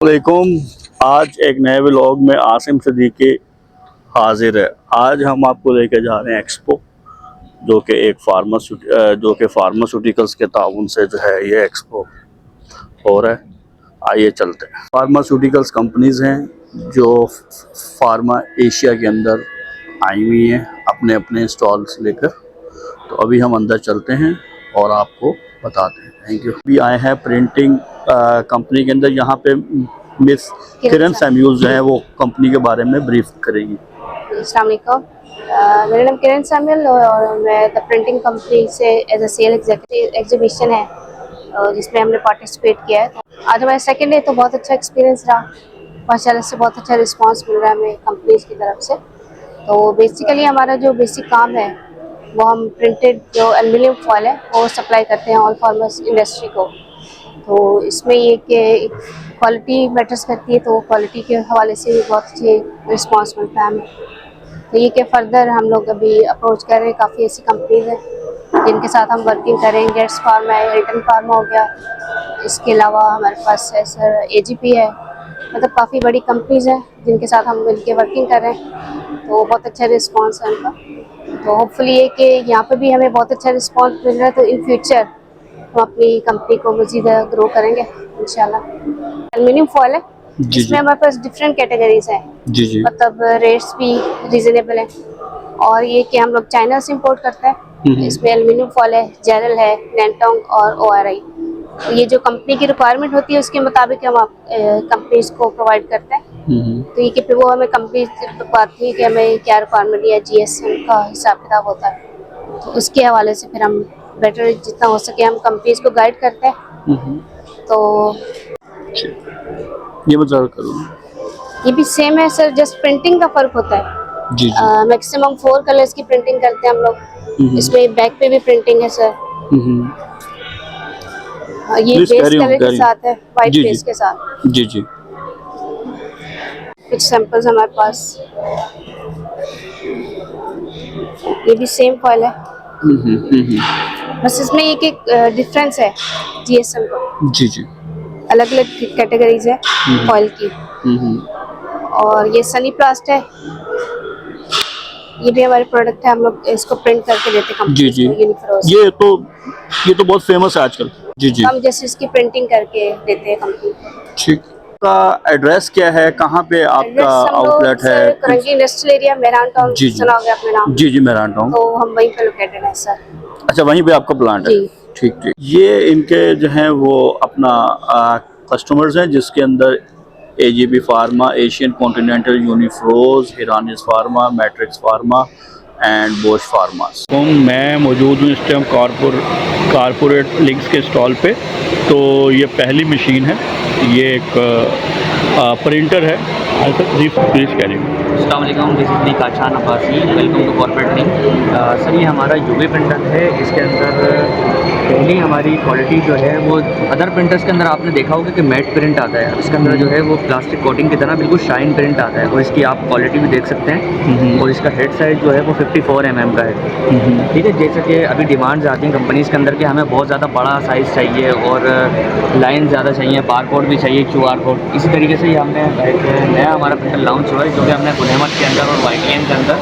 अस्सलामुअलैकुम। आज एक नए व्लॉग में आसिम सिद्दीकी हाजिर है। आज हम आपको लेके जा रहे हैं एक्सपो, जो कि फार्मास्यूटिकल्स के ताउन से जो है ये एक्सपो हो रहा है। आइए चलते हैं। फार्मास्यूटिकल्स कंपनीज़ हैं जो फार्मा एशिया के अंदर आई हुई हैं अपने अपने स्टॉल्स लेकर। तो अभी हम अंदर चलते हैं और आपको बताते हैं। Thank you. अभी आए हैं प्रिंटिंग कंपनी के अंदर। यहाँ पे मिस किरण सैम्यूल जो है वो कंपनी के बारे में ब्रीफ करेगी। अस्सलाम वालेकुम। मेरा नाम किरण सैम्यूल और मैं द प्रिंटिंग कंपनी से as a sale executive. Exhibition है जिसमें हमने पार्टिसिपेट किया है। आज हमारा सेकंड डे, तो बहुत अच्छा एक्सपीरियंस रहा। माशाल्लाह से बहुत अच्छा रिस्पांस मिल रहा है हमें कंपनीज की तरफ से। तो बेसिकली हमारा जो बेसिक काम है वो हम प्रिंटेड जो एल्युमिनियम फॉयल है वो सप्लाई करते हैं ऑल फार्मर्स इंडस्ट्री को। तो इसमें ये कि क्वालिटी मैटर्स करती है, तो क्वालिटी के हवाले से भी बहुत अच्छे रिस्पांस मिलता है हमें। तो ये कि फर्दर हम लोग अभी अप्रोच कर रहे हैं। काफ़ी ऐसी कंपनीज हैं जिनके साथ हम वर्किंग करें। गेट्स फार्मा है, हिल्टन फार्मा हो गया, इसके अलावा हमारे पास है सर AGP है। मतलब काफ़ी बड़ी कंपनीज हैं जिनके साथ हम मिलकर वर्किंग कर रहे हैं। तो बहुत अच्छा रिस्पांस है उनका। तो होपफुली ये कि यहाँ पे भी हमें बहुत अच्छा रिस्पांस मिल रहा है, तो इन फ्यूचर हम अपनी कंपनी को मज़ीद ग्रो करेंगे इंशाल्लाह। एल्युमिनियम फॉयल है, इसमें हमारे पास डिफरेंट कैटेगरीज हैं। जी। मतलब रेट्स भी रीजनेबल हैं। और ये कि हम लोग चाइना से इंपोर्ट करते हैं। इसमें एल्युमिनियम फॉयल है, जेरल है, नैनटोंग और ORI। तो ये जो कंपनी की रिक्वायरमेंट होती है उसके मुताबिक हम आप कंपनीज को प्रोवाइड करते हैं। तो ये कि फिर वो हमें कंपनी बताती है कि हमें क्या रिक्वायरमेंट या GSM का हिसाब किताब होता है। तो उसके हवाले से फिर हम बेटर जितना हो सके हम कंपनीज को गाइड करते हैं। तो ये बता करो। ये भी सेम है सर, जस्ट प्रिंटिंग का फर्क होता है। जी। मैक्सिमम 4 कलर्स की प्रिंटिंग करते हैं हम लोग। इसमें बैक पे भी प्रिंटिंग है सर। ये बेस कलर के साथ है, वाइट बेस के साथ। जी। कुछ सैंपल्स हमारे पास। ये भी सेम फॉयल है। बस इसमें एक डिफरेंस है GSM को। जी। अलग अलग कैटेगरीज है फॉयल की। और ये सनी प्लास्ट है, ये भी हमारे प्रोडक्ट है। हम लोग इसको प्रिंट करके देते हैं कंपनी को यूनिफ्रोज। ये तो बहुत फेमस है आजकल। जी। हम जैसे इसकी प्रिंटिंग करके देते हैं कंपनी को। ठीक। का एड्रेस क्या है, कहाँ पे आपका आउटलेट है? Karanji industrial area, Mehran town. सुना होगा आपने नाम? जी, मेहरान टाउन। तो हम वहीं पे लोकेटेड है सर। अच्छा, वहीं पे आपका प्लांट है? ठीक। ये इनके जो हैं वो अपना कस्टमर्स हैं, जिसके अंदर AGP फार्मा, एशियन कॉन्टिनेंटल यूनिफ्रोज, हिरानिस pharma, matrix pharma and Bosch pharmas. मैं मौजूद हूँ इस टाइम कारपोरेट लिंक्स के स्टॉल पे। तो ये पहली मशीन है, ये एक प्रिंटर है। जी प्लीज़ कह रही हूँ। अस्सलाम वालेकुम, this is the Kashan Abbasi. Welcome to corporate link. Sir ये हमारा UV प्रिंटर है। इसके अंदर पहली हमारी क्वालिटी जो है वो अदर प्रिंटर्स के अंदर आपने देखा होगा कि मैट प्रिंट आता है। इसके अंदर जो है वो प्लास्टिक कोटिंग की तरह बिल्कुल शाइन प्रिंट आता है। और इसकी आप क्वालिटी भी देख सकते हैं। और इसका हेड साइज़ जो है वो 54 mm का है। ठीक है, जैसे कि अभी डिमांड्स आती हैं कंपनीज़ के अंदर कि हमें बहुत ज़्यादा बड़ा साइज़ चाहिए और लाइन ज़्यादा चाहिए, बारकोड भी चाहिए, QR कोड। इसी तरीके से ही हमने एक नया हमारा प्रिंटर लॉन्च हुआ है, जो कि हमने गुलहमद के अंदर और YTN के अंदर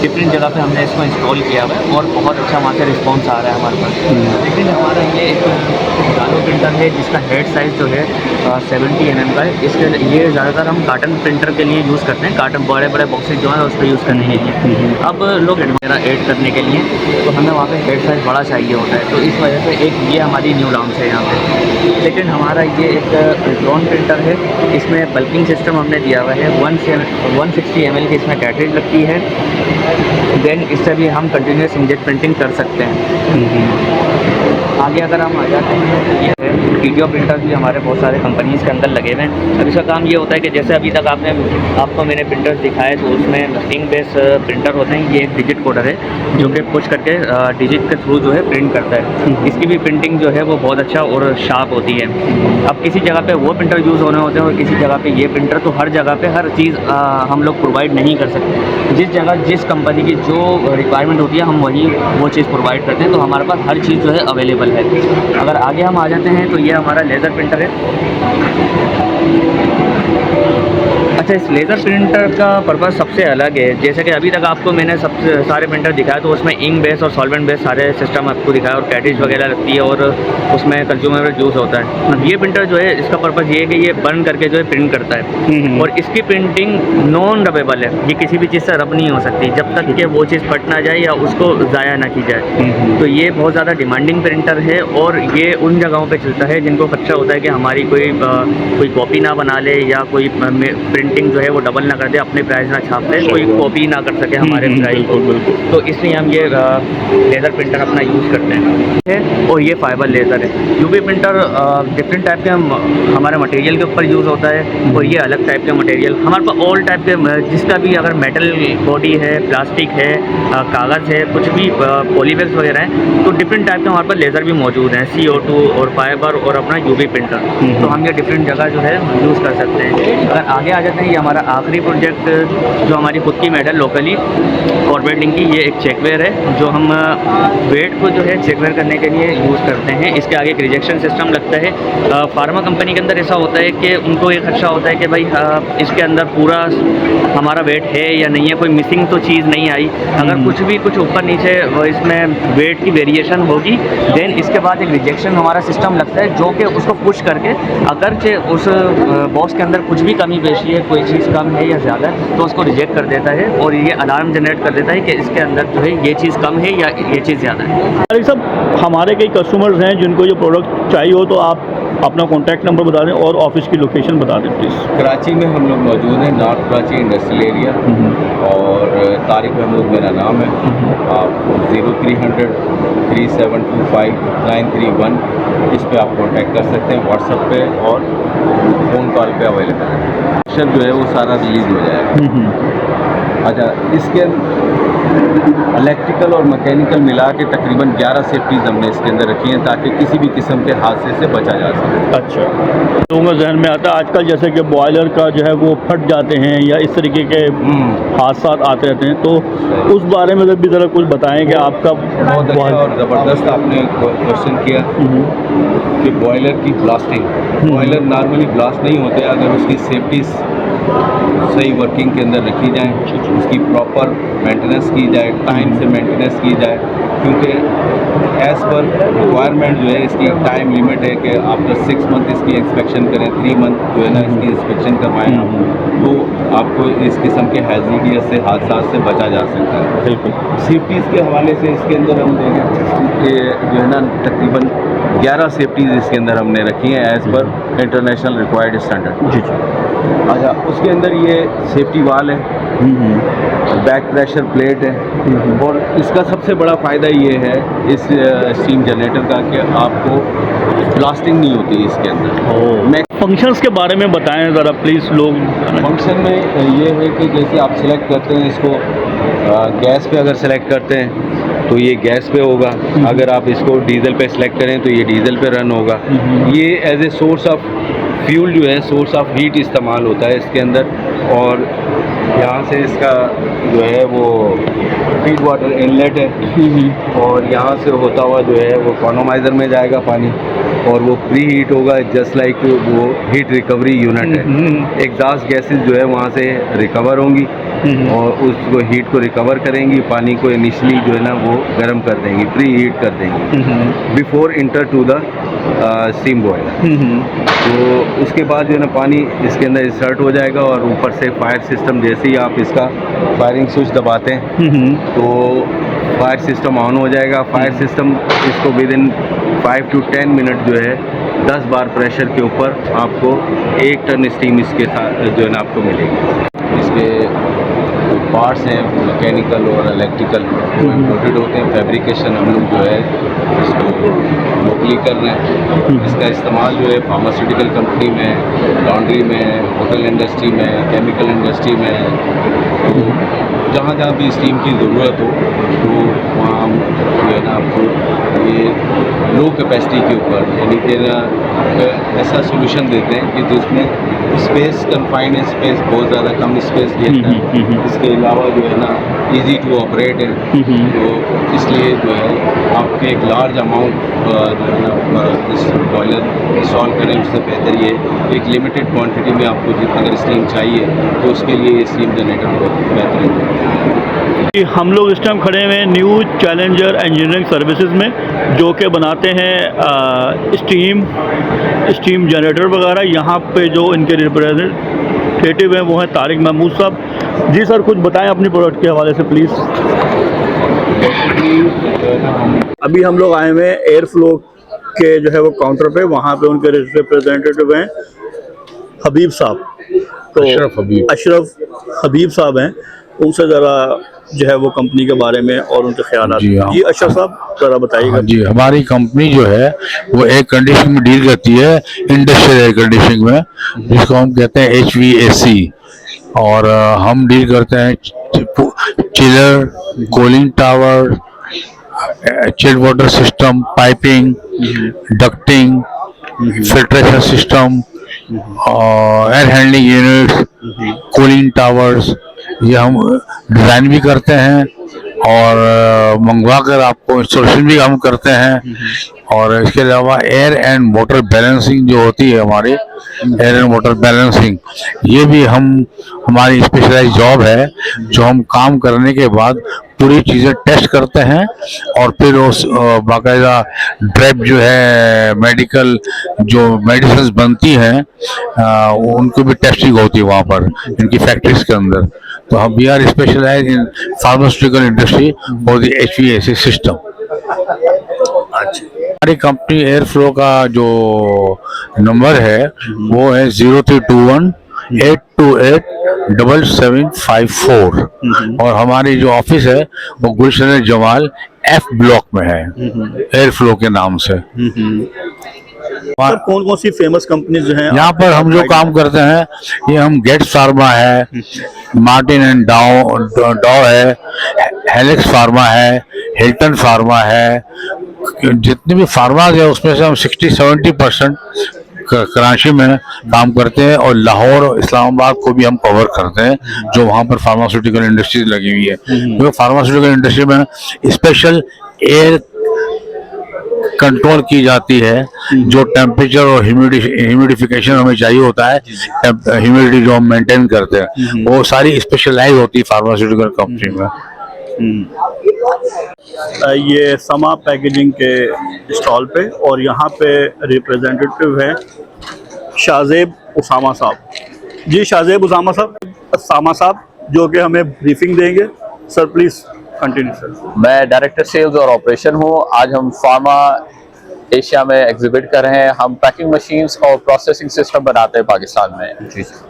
डिफरेंट जगह पे हमने इसको इंस्टॉल किया हुआ है। और बहुत अच्छा वहाँ से रिस्पॉन्स आ रहा है हमारे पास। लेकिन हमारा ये एक नानो प्रिंटर है जिसका हेड साइज़ जो है 70 mm का है। इसके ये ज़्यादातर हम कार्टन प्रिंटर के लिए यूज़ करते हैं। कार्टन बड़े बड़े बॉक्सेज जो है उस पर यूज़ करने के लिए। अब लोग वगैरह ऐड करने के लिए तो हमें वहाँ पे हेड साइज़ बड़ा चाहिए होता है। तो इस वजह से एक ये हमारी न्यू लॉन्च है यहाँ पे। लेकिन हमारा ये एक ड्रोन प्रिंटर है। इसमें बल्किंग सिस्टम हमने दिया हुआ है। 160 ml की इसमें कैटरेज लगती है। देन इससे भी हम कंटिन्यूस इंकजेट प्रिंटिंग कर सकते हैं। आगे अगर हम आ जाते हैं तो ये है वीडियो प्रिंटर भी हमारे बहुत सारे कंपनीज़ के अंदर लगे हुए हैं। अब इसका काम ये होता है कि जैसे अभी तक आपको मैंने प्रिंटर्स दिखाए तो उसमें इंक बेस प्रिंटर होते हैं। ये एक डिजिट कोडर है जो कि पुश करके डिजिट के थ्रू जो है प्रिंट करता है। इसकी भी प्रिंटिंग जो है वो बहुत अच्छा और शार्प होती है। अब किसी जगह पे वो प्रिंटर यूज़ होने होते हैं और किसी जगह पे ये प्रिंटर। तो हर जगह पे हर चीज़ हम लोग प्रोवाइड नहीं कर सकते। जिस जगह जिस कंपनी की जो रिक्वायरमेंट होती है हम वही वो चीज़ प्रोवाइड करते हैं। तो हमारे पास हर चीज़ जो है अवेलेबल है। अगर आगे हम आ जाते हैं तो ये हमारा लेज़र प्रिंटर है। अच्छा, इस लेज़र प्रिंटर का पर्पज़ सबसे अलग है। जैसे कि अभी तक आपको मैंने सबसे सारे प्रिंटर दिखाया तो उसमें इंक बेस और सॉल्वेंट बेस सारे सिस्टम आपको दिखाया और कैटेज वगैरह लगती है और उसमें कंज्यूमेबल जूस होता है। अब ये प्रिंटर जो है इसका पर्पज़ ये है कि ये बर्न करके जो है प्रिंट करता है और इसकी प्रिंटिंग नॉन रबेबल है। ये किसी भी चीज़ से रब नहीं हो सकती जब तक कि वो चीज़ फट ना जाए या उसको ज़ाया ना की जाए। तो ये बहुत ज़्यादा डिमांडिंग प्रिंटर है और ये उन जगहों पे चलता है जिनको खदशा होता है कि हमारी कोई कॉपी ना बना ले या कोई प्रिंटिंग जो है वो डबल ना कर दे, अपने प्राइस ना छाप दे, कोई कॉपी ना कर सके हमारे प्राइस को। तो इसलिए हम ये लेज़र प्रिंटर अपना यूज़ करते हैं और ये फाइबर लेज़र है। यूवी प्रिंटर डिफरेंट टाइप के हमारे मटेरियल के ऊपर यूज़ होता है और ये अलग टाइप के मटेरियल हमारे पास ऑल टाइप के जिसका भी अगर मेटल बॉडी है, प्लास्टिक है, कागज़ है, कुछ भी पॉलीवैक्स वगैरह है, तो डिफरेंट टाइप के हमारे पास लेज़र भी मौजूद हैं, CO2 और फाइबर और अपना यूवी प्रिंटर। तो हम ये डिफरेंट जगह जो है यूज़ कर सकते हैं। अगर आगे आ जाते हैं, ये हमारा आखिरी प्रोजेक्ट जो हमारी खुद की मेड है लोकली कॉर्पोरेट लिंक की, ये एक चेकवेयर है जो हम वेट को जो है चेकवेयर करने के लिए यूज़ करते हैं। इसके आगे एक रिजेक्शन सिस्टम लगता है। फार्मा कंपनी के अंदर ऐसा होता है कि उनको एक खदशा होता है कि भाई इसके अंदर पूरा हमारा वेट है या नहीं है, कोई मिसिंग तो चीज़ नहीं आई। अगर कुछ ऊपर नीचे इसमें वेट की वेरिएशन होगी, देन इसके बाद एक रिजेक्शन हमारा सिस्टम लगता है जो कि उसको पुश करके अगरचे उस बॉक्स के अंदर कुछ भी कमी पेशी है, कोई चीज़ कम है या ज़्यादा, तो उसको रिजेक्ट कर देता है और ये अलार्म जनरेट कर देता है कि इसके अंदर जो है ये चीज़ कम है या ये चीज़ ज़्यादा है। अरे साहब, हमारे कई कस्टमर्स हैं जिनको ये प्रोडक्ट चाहिए हो तो आप अपना कॉन्टैक्ट नंबर बता दें और ऑफिस की लोकेशन बता दें प्लीज़। कराची में हम लोग मौजूद हैं, नॉर्थ कराची इंडस्ट्रियल एरिया, और तारिक महमूद मेरा नाम है। आप 0300 3725 931 इस पे आप कांटेक्ट कर सकते हैं, व्हाट्सएप पे और फ़ोन कॉल पे अवेलेबल है। प्रोडक्शन जो है वो सारा रिलीज़ हो जाएगा। अच्छा, इसके इलेक्ट्रिकल और मैकेनिकल मिला के तकरीबन 11 सेफ्टीज़ हमने इसके अंदर रखी हैं ताकि किसी भी किस्म के हादसे से बचा जा सके। अच्छा, लोगों के जहन में आता है आजकल जैसे कि बॉयलर का जो है वो फट जाते हैं या इस तरीके के हादसा आते रहते हैं, तो उस बारे में भी ज़रा कुछ बताएं कि आपका बहुत अच्छा और ज़बरदस्त आपने क्वेश्चन किया कि बॉयलर की ब्लास्टिंग। बॉयलर नॉर्मली ब्लास्ट नहीं होते अगर उसकी सेफ्टी सही वर्किंग के अंदर रखी जाए, उसकी प्रॉपर मेंटेनेंस की जाए, टाइम से मेंटेनेंस की जाए, क्योंकि एज़ पर रिक्वायरमेंट जो है इसकी टाइम लिमिट है कि आफ्टर 6 मंथ इसकी इंस्पेक्शन करें, 3 मंथ जो है ना इसकी इंस्पेक्शन करवाएं आप, तो आपको इस किस्म के हैज़ार्डियस से हादसा से बचा जा सकता है। बिल्कुल। सेफ्टीज़ के हवाले से इसके अंदर हम देखें कि जो है ना तकरीबन 11 सेफ्टीज़ इसके अंदर हमने रखी हैं as per international required standard. जी जी। अच्छा, उसके अंदर ये सेफ्टी वाल है, बैक प्रेशर प्लेट है, और इसका सबसे बड़ा फ़ायदा ये है इस स्टीम जनरेटर का कि आपको ब्लास्टिंग नहीं होती इसके अंदर। मैं फंक्शंस के बारे में बताएं ज़रा प्लीज़। लोग फंक्शन में ये है कि जैसे आप सिलेक्ट करते हैं इसको गैस पे अगर सिलेक्ट करते हैं तो ये गैस पे होगा, अगर आप इसको डीजल पे सिलेक्ट करें तो ये डीजल पे रन होगा। ये as a source of fuel जो है, सोर्स ऑफ हीट इस्तेमाल होता है इसके अंदर, और यहाँ से इसका जो है वो फीड वाटर इनलेट है और यहाँ से होता हुआ जो है वो इकोनोमाइज़र में जाएगा पानी और वो प्री हीट होगा, जस्ट लाइक वो हीट रिकवरी यूनिट है। एग्जॉस्ट गैसेस जो है वहाँ से रिकवर होंगी और उसको हीट को रिकवर करेंगी, पानी को इनिशियली जो है ना वो गर्म कर देंगी, प्री हीट कर देंगी before enter to the steam boiler. तो उसके बाद जो है ना पानी इसके अंदर इंसर्ट हो जाएगा और ऊपर से फायर सिस्टम, जैसे ही आप इसका फायरिंग स्विच दबाते हैं तो फायर सिस्टम ऑन हो जाएगा। फायर सिस्टम इसको विद इन 5 to 10 मिनट जो है 10 बार प्रेशर के ऊपर आपको 1 टन स्टीम इसके साथ जो है ना आपको मिलेगी। इसके पार्ट्स हैं मैकेनिकल और इलेक्ट्रिकल जो इम्पोर्टेड होते हैं, फैब्रिकेशन हम लोग जो है इसको लोकली कर रहे हैं। इसका इस्तेमाल जो है फार्मास्यूटिकल कंपनी में, लॉन्ड्री में, होटल इंडस्ट्री में, केमिकल इंडस्ट्री में, तो जहाँ जहाँ भी स्टीम की ज़रूरत हो तो वहाँ हम जो है ना आपको ये लो कैपेसिटी के ऊपर यानी कि ना ऐसा सोल्यूशन देते हैं कि जिसमें स्पेस कन्फाइंड है, स्पेस बहुत ज़्यादा कम स्पेस लेता है। इसके अलावा जो है ना इजी टू ऑपरेट है, तो इसलिए जो है आपके एक लार्ज अमाउंट जो है ना इस बॉयलर इंस्टॉल करें उससे बेहतर ये एक लिमिटेड क्वांटिटी में आपको अगर स्टीम चाहिए तो उसके लिए ये स्टीम जनरेटर बहुत बेहतरीन है। हम लोग इस टाइम खड़े हुए हैं न्यू चैलेंजर इंजीनियरिंग सर्विसेज में, जो कि बनाते हैं स्टीम जनरेटर वगैरह। यहाँ पे जो इनके रिप्रेजेंटेटिव हैं वो हैं तारिक महमूद साहब। जी सर, कुछ बताएं अपनी प्रोडक्ट के हवाले से प्लीज़। अभी हम लोग आए हुए हैं एयर फ्लो के जो है वो काउंटर पे, वहाँ पे उनके रिप्रेजेंटेटिव हैं हबीब साहब, तो अशरफ हबीब साहब हैं। उनसे ज़रा जो है वो कंपनी के बारे में और उनके ख्याल। जी अशरफ साहब ज़रा बताइएगा। हाँ जी, हमारी कंपनी जो है वो एयर कंडीशनिंग में डील करती है, इंडस्ट्रियल एयर कंडीशनिंग में, जिसको हम कहते हैं HVAC। और हम डील करते हैं chiller, cooling tower, chilled water system, piping, ducting, filtration system, air handling units, cooling towers, ये हम डिज़ाइन भी करते हैं और मंगवा कर आपको इंस्टॉलेशन भी हम करते हैं। और इसके अलावा एयर एंड वाटर बैलेंसिंग जो होती है हमारी, एयर एंड वाटर बैलेंसिंग, ये भी हमारी स्पेशलाइज जॉब है, जो हम काम करने के बाद पूरी चीज़ें टेस्ट करते हैं और फिर उस बाकायदा ड्रेप जो है मेडिकल जो मेडिसिन बनती हैं उनको भी टेस्टिंग होती है वहाँ पर इनकी फैक्ट्रीज के अंदर। तो हम we are specialise in pharmaceutical industry for the HVAC system. हमारी कंपनी एयर फ्लो का जो नंबर है वो है 0321 828 7754 और हमारी जो ऑफिस है वो गुलशन जमाल F ब्लॉक में है, एयर फ्लो के नाम से। कौन कौन सी फेमस कंपनीज जो हैं यहाँ पर हम जो काम करते हैं, ये हम गेट्स फार्मा है, मार्टिन एंड डाउ है, हेलिक्स फार्मा है, हिल्टन फार्मा है, जितने भी फार्माज है उसमें से हम 60-70% कराची में काम करते हैं और लाहौर और इस्लामाबाद को भी हम कवर करते हैं, जो वहाँ पर फार्मास्यूटिकल इंडस्ट्रीज लगी हुई है। क्योंकि फार्मास्यूटिकल इंडस्ट्री में स्पेशल एयर कंट्रोल की जाती है, जो टेम्परेचर और ह्यूमिडिफिकेशन हमें चाहिए होता है, ह्यूमिडिटी जो हम मेंटेन करते हैं, वो सारी स्पेशलाइज होती है फार्मास्यूटिकल कंपनी में। ये समा पैकेजिंग के स्टॉल पे और यहाँ पे रिप्रेजेंटेटिव है शाहजेब उसामा साहब। जी शाहजेब उसामा साहब जो कि हमें ब्रीफिंग देंगे। Sir please continue sir. मैं डायरेक्टर सेल्स और ऑपरेशन हूँ। आज हम फार्मा एशिया में एग्जिबिट कर रहे हैं। हम पैकिंग मशीन्स और प्रोसेसिंग सिस्टम बनाते हैं पाकिस्तान में।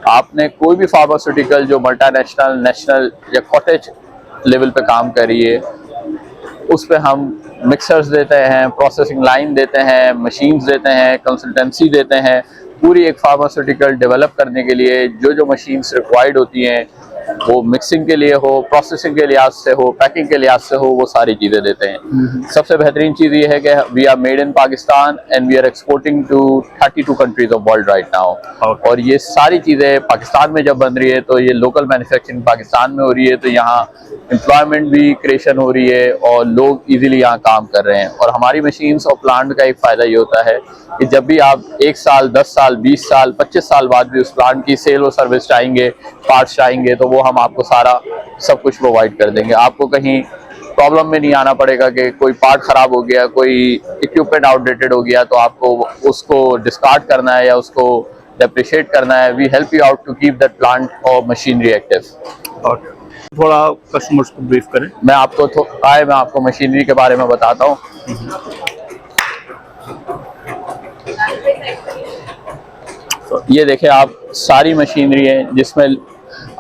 आपने कोई भी फार्मास्यूटिकल जो मल्टीनेशनल, नेशनल या कॉटेज लेवल पे काम करिए, उस पे हम मिक्सर्स देते हैं, प्रोसेसिंग लाइन देते हैं, मशीन्स देते हैं, कंसल्टेंसी देते हैं। पूरी एक फार्मास्यूटिकल डेवलप करने के लिए जो जो मशीन्स रिक्वायर्ड होती हैं, वो मिक्सिंग के लिए हो, प्रोसेसिंग के लिहाज से हो, पैकिंग के लिहाज से हो, वो सारी चीज़ें देते हैं। सबसे बेहतरीन चीज़ ये है कि we are made in Pakistan and we are exporting to 32 countries of world right now. और ये सारी चीज़ें पाकिस्तान में जब बन रही है तो ये लोकल मैन्युफैक्चरिंग पाकिस्तान में हो रही है, तो यहाँ एम्प्लॉयमेंट भी क्रिएशन हो रही है और लोग इजीली यहाँ काम कर रहे हैं। और हमारी मशीन्स और प्लांट का एक फ़ायदा ये होता है कि जब भी आप 1 साल, 10 साल, 20 साल, 25 साल बाद भी उस प्लांट की सेल और सर्विस चाहेंगे, पार्ट्स चाहेंगे, तो वो हम आपको सारा सब कुछ प्रोवाइड कर देंगे। आपको कहीं प्रॉब्लम में नहीं आना पड़ेगा कि कोई पार्ट ख़राब हो गया, कोई इक्विपमेंट आउटडेटेड हो गया तो आपको उसको डिस्कार्ड करना है या उसको डेप्रिशिएट करना है। We help you out to keep that plant और मशीनरी एक्टिव। थोड़ा कस्टमर्स को ब्रीफ करें। मैं आपको मशीनरी के बारे में बताता हूँ। तो ये देखिए, आप सारी मशीनरी है जिसमें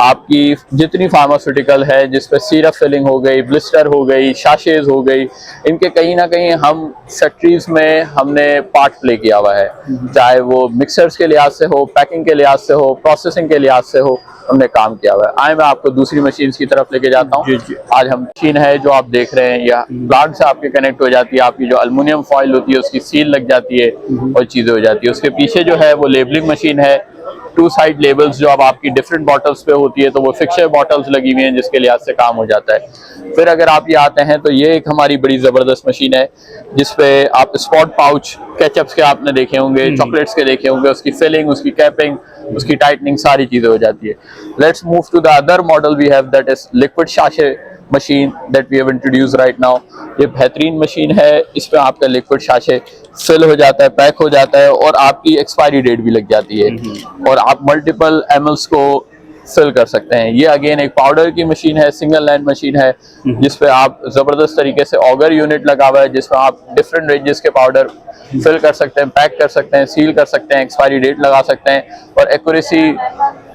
आपकी जितनी फार्मास्यूटिकल है, जिसपे सिरप फिलिंग हो गई, ब्लिस्टर हो गई, शाशेज हो गई, इनके कहीं ना कहीं हम फैक्ट्रीज में हमने पार्ट प्ले किया हुआ है। चाहे वो मिक्सर्स के लिहाज से हो, पैकिंग के लिहाज से हो, प्रोसेसिंग के लिहाज से हो, हमने काम किया हुआ है। आए मैं आपको दूसरी मशीन की तरफ लेके जाता हूँ। आज हम मशीन है जो आप देख रहे हैं, या प्लांट से आपके कनेक्ट हो जाती है, आपकी जो अल्युमिनियम फॉइल होती है उसकी सील लग जाती है और चीज़ें हो जाती है। उसके पीछे जो है वो लेबलिंग मशीन है, 2 साइड लेबल्स जो अब आपकी डिफरेंट बॉटल्स पे होती है, तो वो फिक्सर बॉटल्स लगी हुई हैं जिसके लिहाज से काम हो जाता है। फिर अगर आप ये आते हैं तो ये एक हमारी बड़ी ज़बरदस्त मशीन है जिसपे आप स्पॉट पाउच केचप्स के आपने देखे होंगे, चॉकलेट्स के देखे होंगे, उसकी फिलिंग, उसकी कैपिंग, उसकी टाइटनिंग, सारी चीज़ें हो जाती है। Let's move to the other model we have, that is liquid sachet machine that we have introduce right now. ये बेहतरीन मशीन है, इसमें आपका लिक्विड शाशे फिल हो जाता है, पैक हो जाता है और आपकी एक्सपायरी डेट भी लग जाती है और आप मल्टीपल mls को फिल कर सकते हैं। ये अगेन एक पाउडर की मशीन है, सिंगल लाइन मशीन है जिसपे आप जबरदस्त तरीके से ऑगर यूनिट लगा हुआ है जिसमें आप डिफरेंट रेंजेस के पाउडर फिल कर सकते हैं, पैक कर सकते हैं, सील कर सकते हैं, एक्सपायरी डेट लगा सकते हैं और एक्यूरेसी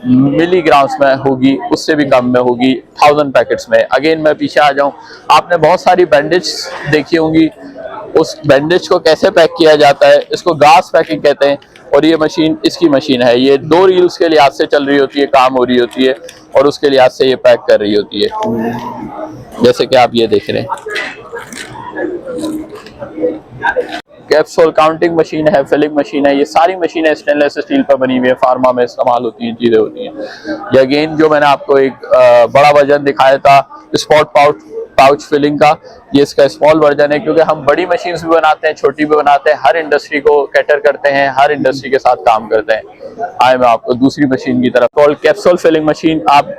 मिलीग्राम्स में होगी, उससे भी कम में होगी 1000 पैकेट्स में। अगेन मैं पीछे आ जाऊं, आपने बहुत सारी बैंडेज देखी होंगी, उस बैंडेज को कैसे पैक किया जाता है, इसको गास पैकिंग कहते हैं और ये मशीन इसकी मशीन है। ये 2 रील्स के लिहाज से चल रही होती है, काम हो रही होती है और उसके लिहाज से ये पैक कर रही होती है, जैसे कि आप ये देख रहे हैं। कैप्सूल काउंटिंग मशीन है, फिलिंग मशीन है, ये सारी मशीनें स्टेनलेस स्टील पर बनी हुई है, फार्मा में इस्तेमाल होती हैं, चीज़ें होती हैं। ये अगेन जो मैंने आपको एक बड़ा वर्जन दिखाया था स्पॉट पाउच फिलिंग का, ये इसका स्मॉल वर्जन है क्योंकि हम बड़ी मशीन्स भी बनाते हैं, छोटी भी बनाते हैं, हर इंडस्ट्री को कैटर करते हैं, हर इंडस्ट्री के साथ काम करते हैं। आए मैं आपको दूसरी मशीन की तरफ, कॉल्ड कैप्सूल फिलिंग मशीन। आप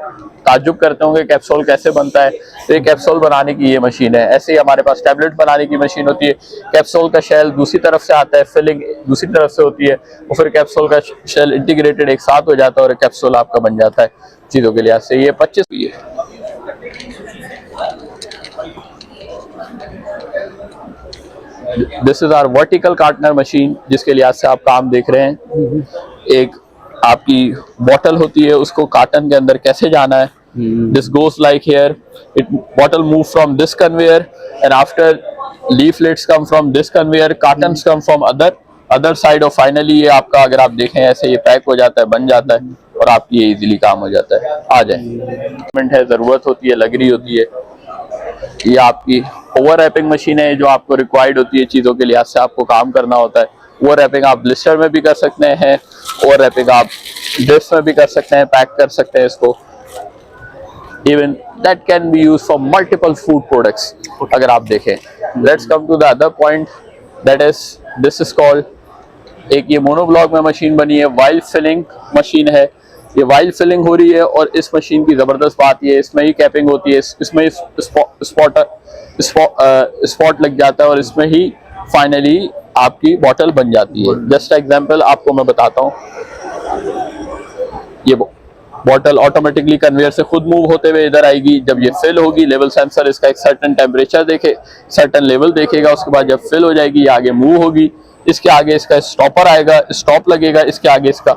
ताज्जुब करते होंगे कैप्सूल कैसे बनता है, तो ये कैप्सूल बनाने की ये मशीन है। ऐसे ही हमारे पास टैबलेट बनाने की मशीन होती है, कैप्सूल का शेल दूसरी तरफ से आता है, फिलिंग दूसरी तरफ से होती है और फिर कैप्सूल का शेल इंटीग्रेटेड एक साथ हो जाता है और कैप्सूल आपका बन जाता है चीज़ों के लिहाज से। ये 25 की है। This is our vertical cartoner machine जिसके लिहाज से आप काम देख रहे हैं। एक आपकी बॉटल होती है, उसको कार्टन के अंदर कैसे जाना है, this goes like here, it bottle move from this conveyor and after leaflets come from this conveyor, cottons come from other side और फाइनली ये आपका, अगर आप देखें ऐसे ये पैक हो जाता है, बन जाता है और आपकी ये इजीली काम हो जाता है। आ जाए है, जरूरत होती है, लग रही होती है। ये आपकी ओवर रैपिंग मशीन है जो आपको रिक्वायर्ड होती है, चीज़ों के लिहाज से आपको काम करना होता है। ओवर रैपिंग आप ब्लिस्टर में भी कर सकते हैं, ओवर रैपिंग आप ड्रिफ्ट में भी कर सकते हैं, पैक कर सकते हैं इसको। Even that can be use for multiple food products. अगर आप देखें, let's come to the other point, that is this is called, एक ये मोनोब्लॉक में मशीन बनी है, वाइल फिलिंग मशीन है। ये वाइल फिलिंग हो रही है और इस मशीन की ज़बरदस्त बात ये है, इसमें ही कैपिंग होती है, इसमें स्पॉट लग जाता है और इसमें ही फाइनली आपकी बॉटल बन जाती है। जस्ट एग्जांपल आपको मैं बताता हूँ, ये बॉटल ऑटोमेटिकली कन्वेयर से खुद मूव होते हुए इधर आएगी। जब ये फिल होगी, लेवल सेंसर इसका एक सर्टेन टेम्परेचर देखे, सर्टेन लेवल देखेगा, उसके बाद जब फिल हो जाएगी ये आगे मूव होगी। इसके आगे इसका स्टॉपर आएगा, स्टॉप लगेगा, इसके आगे इसका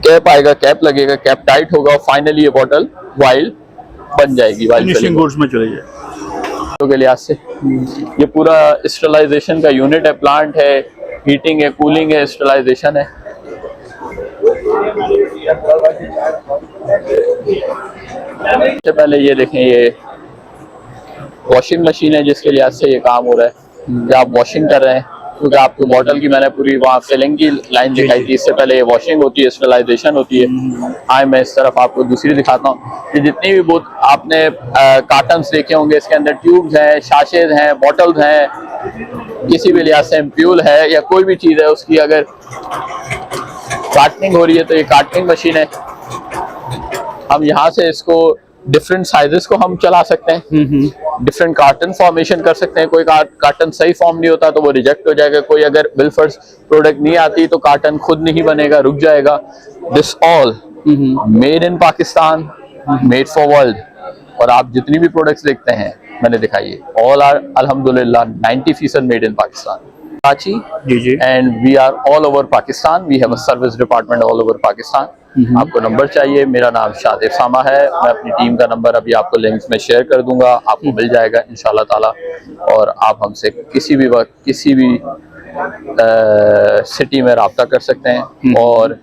कैप आएगा, कैप लगेगा, कैप टाइट होगा और फाइनली ये बॉटल वाइल बन जाएगी। वाइल फिलिंग गुड्स में चली जाए के लिहाज से ये पूरा स्टरलाइजेशन का यूनिट है, प्लांट है, हीटिंग है, कूलिंग है, स्टरलाइजेशन है। सबसे पहले ये देखें, ये वॉशिंग मशीन है जिसके लिहाज से ये काम हो रहा है। जब आप वॉशिंग कर रहे हैं, क्योंकि आपको बॉटल की मैंने पूरी वहाँ फिलिंग की लाइन दिखाई थी, इससे पहले ये वॉशिंग होती है, स्टरलाइजेशन होती है। आए मैं इस तरफ आपको दूसरी दिखाता हूँ कि जितनी भी बहुत आपने कार्टन्स देखे होंगे, इसके अंदर ट्यूब्स हैं, शाशेज हैं, बॉटल्स हैं, किसी भी लिहाज से एम्प्यूल है या कोई भी चीज़ है, उसकी अगर कार्टनिंग हो रही है तो ये कार्टनिंग मशीन है। हम यहाँ से इसको डिफरेंट साइजेस को हम चला सकते हैं, डिफरेंट कार्टन फॉर्मेशन कर सकते हैं। कोई कार्टन सही फॉर्म नहीं होता तो वो रिजेक्ट हो जाएगा, कोई अगर बिलफर्स प्रोडक्ट नहीं आती तो कार्टन खुद नहीं बनेगा, रुक जाएगा। This all made in Pakistan, made for world. और आप जितनी भी प्रोडक्ट्स देखते हैं मैंने दिखाई है, ऑल आर अल्हम्दुलिल्लाह 90% made in Pakistan. Karachi, and we are all over Pakistan. We have a service department all over Pakistan. आपको नंबर चाहिए, मेरा नाम शादिर सामा है, मैं अपनी टीम का नंबर अभी आपको लिंक्स में शेयर कर दूंगा, आपको मिल जाएगा इंशाल्लाह ताला। और आप हमसे किसी भी वक्त किसी भी सिटी में रब्ता कर सकते हैं और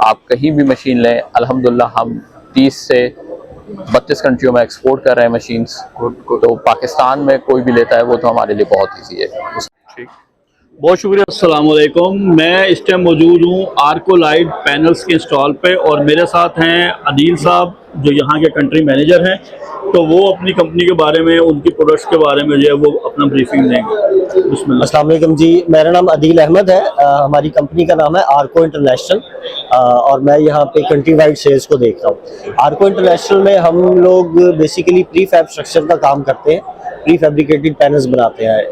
आप कहीं भी मशीन लें, अल्हम्दुलिल्लाह हम 30 से 32 कंट्रियों में एक्सपोर्ट कर रहे हैं मशीन्स। तो पाकिस्तान में कोई भी लेता है वो तो हमारे लिए बहुत ईजी है। ठीक, बहुत शुक्रिया। अस्सलाम वालेकुम। मैं इस टाइम मौजूद हूँ आर्को लाइट पैनल्स के इंस्टॉल पे और मेरे साथ हैं अदील साहब जो यहाँ के कंट्री मैनेजर हैं। तो वो अपनी कंपनी के बारे में, उनकी प्रोडक्ट्स के बारे में जो है वो अपना ब्रीफिंग देंगे। बिस्मिल्लाह। अस्सलाम वालेकुम जी, मेरा नाम अदील अहमद है। हमारी कंपनी का नाम है आर्को इंटरनेशनल और मैं यहाँ पे कंट्री वाइड सेल्स को देख रहा हूँ। आर्को इंटरनेशनल में हम लोग बेसिकली प्री फैब स्ट्रक्चर का काम करते हैं, प्री फैब्रिकेटेड पैनल्स बनाते हैं।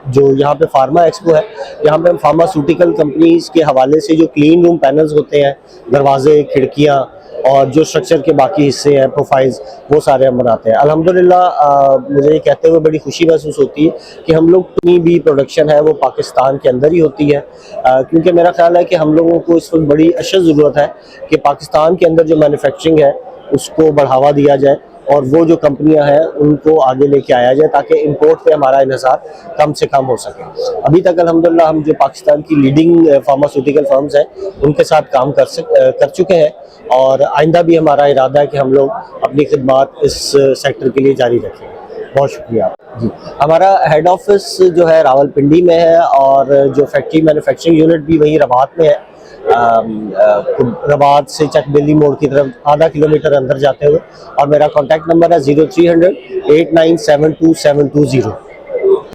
जो यहाँ पे फार्मा एक्सपो है, यहाँ पे हम फार्मास्यूटिकल कंपनीज के हवाले से जो क्लीन रूम पैनल्स होते हैं, दरवाजे, खिड़कियाँ और जो स्ट्रक्चर के बाकी हिस्से हैं, प्रोफाइल्स, वो सारे हम बनाते हैं। अल्हम्दुलिल्लाह मुझे ये कहते हुए बड़ी खुशी महसूस होती है कि हम लोग जितनी भी प्रोडक्शन है वो पाकिस्तान के अंदर ही होती है, क्योंकि मेरा ख्याल है कि हम लोगों को इस वक्त बड़ी अशद ज़रूरत है कि पाकिस्तान के अंदर जो मैन्युफैक्चरिंग है उसको बढ़ावा दिया जाए और वो जो कंपनियां हैं उनको आगे लेके आया जाए ताकि इंपोर्ट पे हमारा इन्हिसार कम से कम हो सके। अभी तक अल्हम्दुलिल्लाह हम जो पाकिस्तान की लीडिंग फार्मास्यूटिकल फर्म्स हैं उनके साथ काम कर चुके हैं और आइंदा भी हमारा इरादा है कि हम लोग अपनी खिदमात इस सेक्टर के लिए जारी रखें। बहुत शुक्रिया जी। हमारा हेड ऑफिस जो है रावलपिंडी में है और जो फैक्ट्री मैन्युफैक्चरिंग यूनिट भी वहीं रबात में है। रबात से चक दिल्ली मोड़ की तरफ आधा किलोमीटर अंदर जाते हुए। और मेरा कॉन्टैक्ट नंबर है 0300 8972 720।